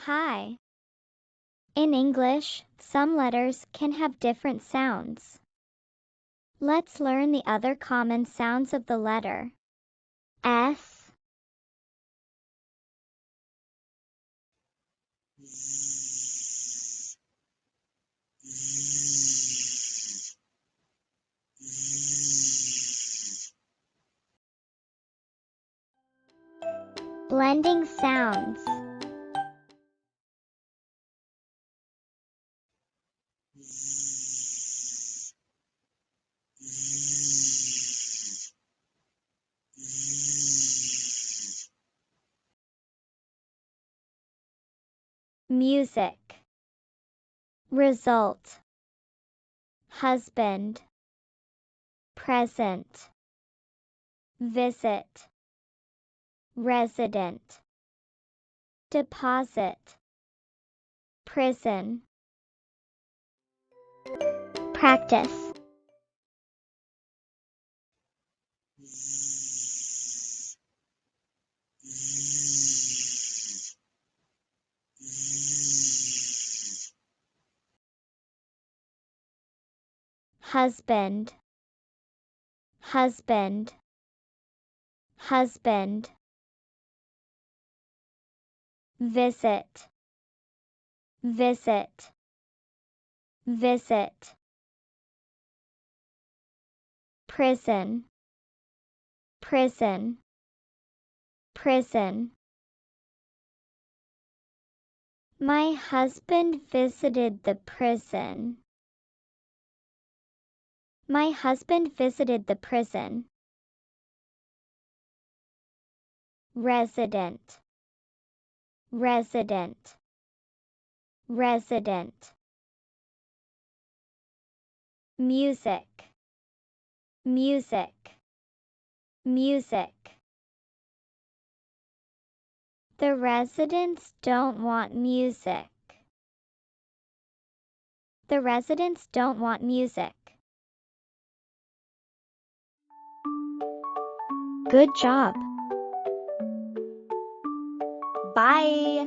Hi. In English, some letters can have different sounds. Let's learn the other common sounds of the letter S, blending sounds. Music. Result. Husband. Present. Visit. Resident. Deposit. Prison. Practice. Husband. Husband. Husband. Visit. Visit. Visit. Prison. Prison. Prison. My husband visited the prison. My husband visited the prison. Resident. Resident. Resident. Music. Music. Music. The residents don't want music. The residents don't want music. Good job. Bye.